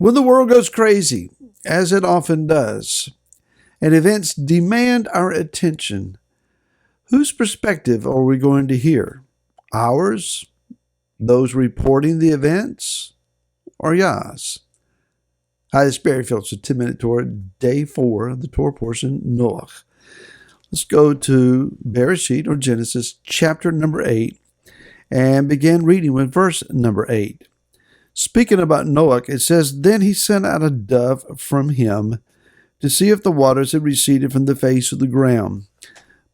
When the world goes crazy, as it often does, and events demand our attention, whose perspective are we going to hear? Ours? Those reporting the events? Or Yah's? Hi, this is Barry Phillips with 10-Minute Torah, Day 4 of the Torah portion, Noach. Let's go to Bereshit, or Genesis, chapter number 8, and begin reading with verse number 8. Speaking about Noach, it says, Then he sent out a dove from him to see if the waters had receded from the face of the ground.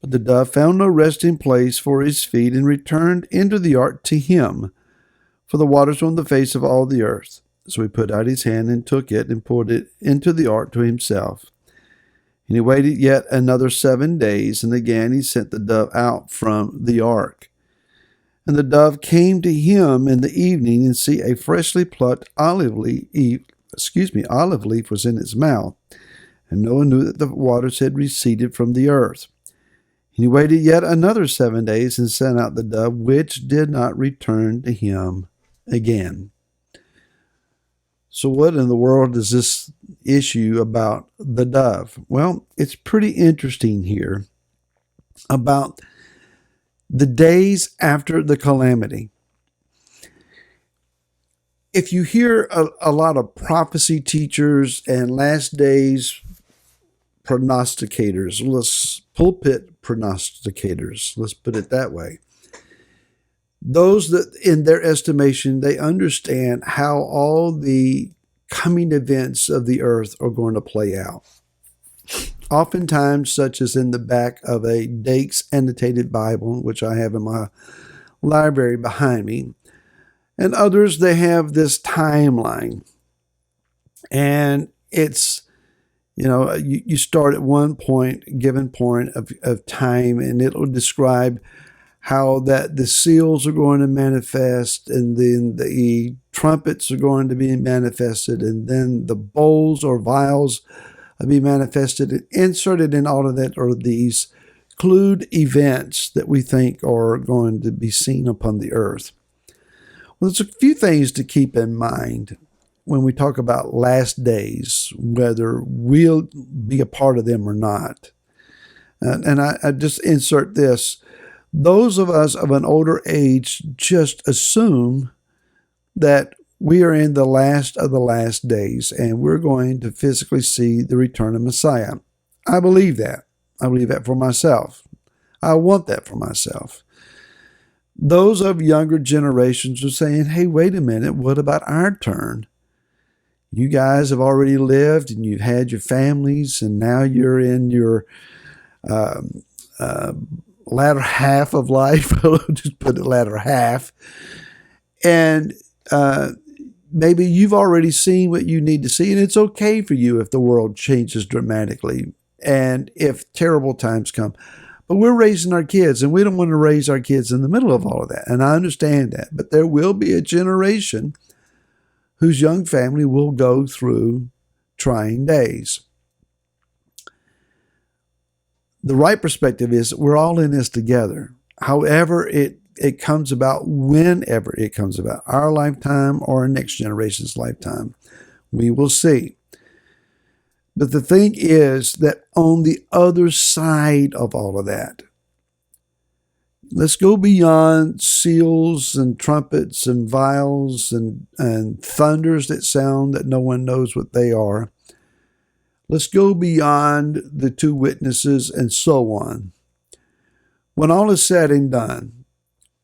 But the dove found no resting place for his feet and returned into the ark to him, for the waters were on the face of all the earth. So he put out his hand and took it and poured it into the ark to himself. And he waited yet another 7 days, and again he sent the dove out from the ark. And the dove came to him in the evening, and see, a freshly plucked olive leaf was in its mouth. And Noah knew that the waters had receded from the earth. And he waited yet another 7 days, and sent out the dove, which did not return to him again. So what in the world is this issue about the dove? Well, it's pretty interesting here about the days after the calamity. If you hear a lot of prophecy teachers and last days prognosticators, pulpit prognosticators, let's put it that way, those that in their estimation, they understand how all the coming events of the earth are going to play out. Oftentimes, such as in the back of a Dake's annotated Bible, which I have in my library behind me, and others, they have this timeline. And it's, you start at one given point of time, and it'll describe how that the seals are going to manifest, and then the trumpets are going to be manifested, and then the bowls or vials will be manifested. And inserted in all of that are these clued events that we think are going to be seen upon the earth. Well, there's a few things to keep in mind when we talk about last days, whether we'll be a part of them or not. And I just insert this. Those of us of an older age just assume that we are in the last of the last days and we're going to physically see the return of Messiah. I believe that. I believe that for myself. I want that for myself. Those of younger generations are saying, hey, wait a minute, what about our turn? You guys have already lived and you've had your families, and now you're in your latter half of life. I'll just put it latter half. And maybe you've already seen what you need to see, and it's okay for you if the world changes dramatically and if terrible times come. But we're raising our kids, and we don't want to raise our kids in the middle of all of that. And I understand that. But there will be a generation whose young family will go through trying days. The right perspective is we're all in this together. However it comes about, whenever it comes about, our lifetime or our next generation's lifetime, we will see. But the thing is that on the other side of all of that, let's go beyond seals and trumpets and vials and thunders that sound that no one knows what they are. Let's go beyond the two witnesses and so on. When all is said and done,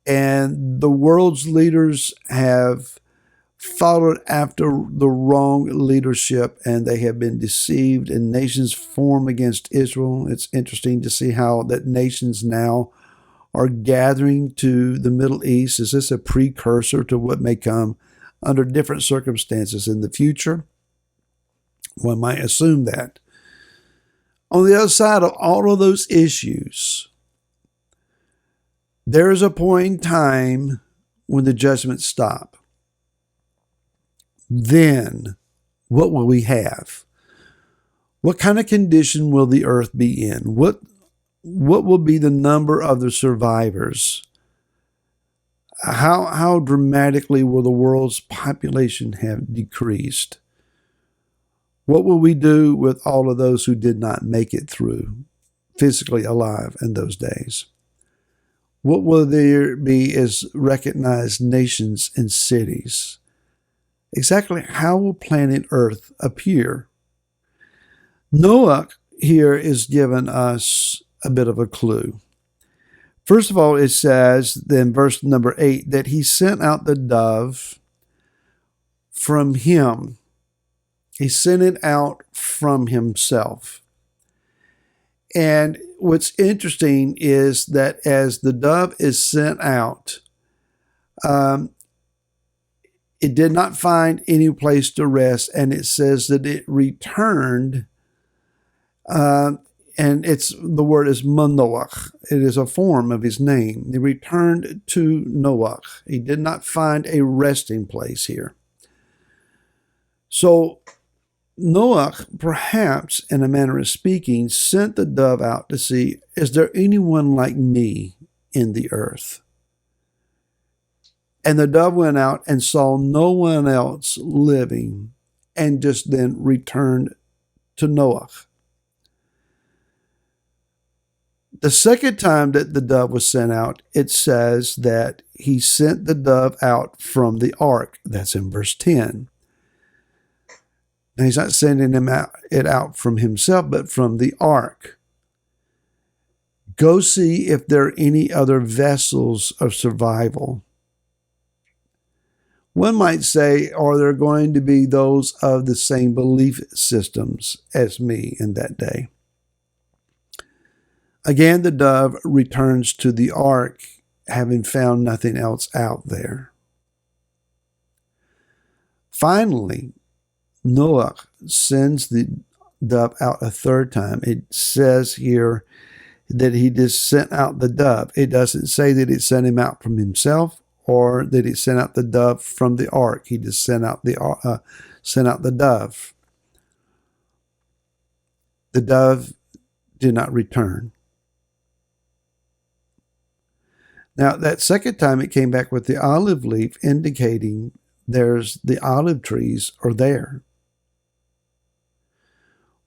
and the world's leaders have followed after the wrong leadership and they have been deceived, and nations form against Israel, it's interesting to see how that nations now are gathering to the Middle East. Is this a precursor to what may come under different circumstances in the future? One might assume that. On the other side of all of those issues, there is a point in time when the judgments stop. Then, what will we have? What kind of condition will the earth be in? What will be the number of the survivors? How dramatically will the world's population have decreased? What will we do with all of those who did not make it through physically alive in those days? What will there be as recognized nations and cities? Exactly how will planet Earth appear? Noach here is giving us a bit of a clue. First of all, it says, then verse number 8, that he sent out the dove from him. He sent it out from himself. And what's interesting is that as the dove is sent out, it did not find any place to rest, and it says that it returned, and the word is Manoach. It is a form of his name. He returned to Noach. He did not find a resting place here. So Noach, perhaps in a manner of speaking, sent the dove out to see, is there anyone like me in the earth? And the dove went out and saw no one else living, and just then returned to Noach. The second time that the dove was sent out, it says that he sent the dove out from the ark. That's in verse 10. Now, he's not sending it out from himself, but from the ark. Go see if there are any other vessels of survival. One might say, are there going to be those of the same belief systems as me in that day? Again, the dove returns to the ark, having found nothing else out there. Finally, Noach sends the dove out a third time. It says here that he just sent out the dove. It doesn't say that it sent him out from himself or that he sent out the dove from the ark. He just sent out the dove. The dove did not return. Now, that second time it came back with the olive leaf, indicating the olive trees are there.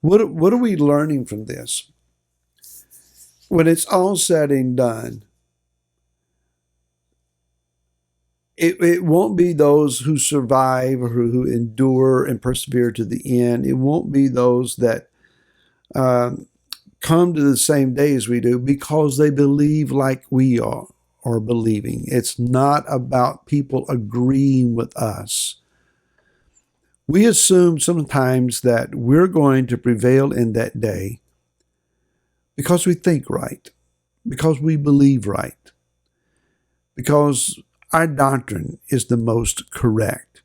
What are we learning from this? When it's all said and done, it won't be those who survive or who endure and persevere to the end. It won't be those that come to the same day as we do because they believe like we are believing. It's not about people agreeing with us. We assume sometimes that we're going to prevail in that day because we think right, because we believe right, because our doctrine is the most correct,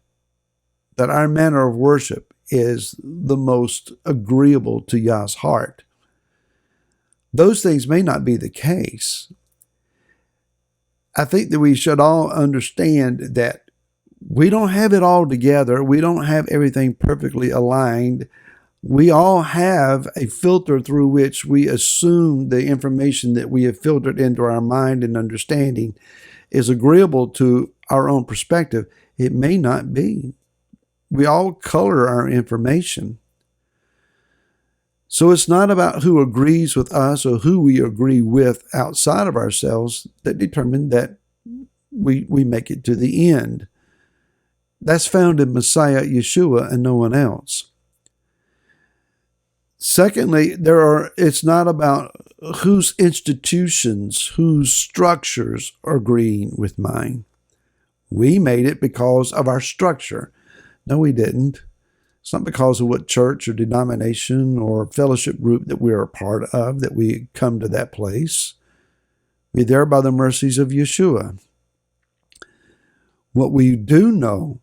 that our manner of worship is the most agreeable to Yah's heart. Those things may not be the case. I think that we should all understand that we don't have it all together. We don't have everything perfectly aligned. We all have a filter through which we assume the information that we have filtered into our mind and understanding is agreeable to our own perspective. It may not be. We all color our information. So it's not about who agrees with us or who we agree with outside of ourselves that determine that we make it to the end. That's found in Messiah Yeshua and no one else. Secondly, it's not about whose institutions, whose structures are agreeing with mine. We made it because of our structure. No, we didn't. It's not because of what church or denomination or fellowship group that we're a part of that we come to that place. We're there by the mercies of Yeshua. What we do know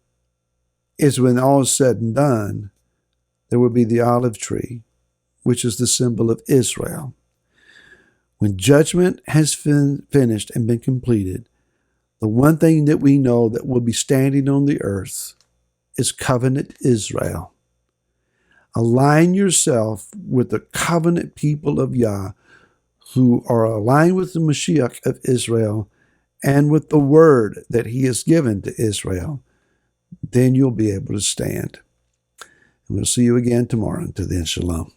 is when all is said and done, there will be the olive tree, which is the symbol of Israel. When judgment has finished and been completed, the one thing that we know that will be standing on the earth is covenant Israel. Align yourself with the covenant people of Yah who are aligned with the Mashiach of Israel and with the word that he has given to Israel. Then you'll be able to stand. And we'll see you again tomorrow. Until then, shalom.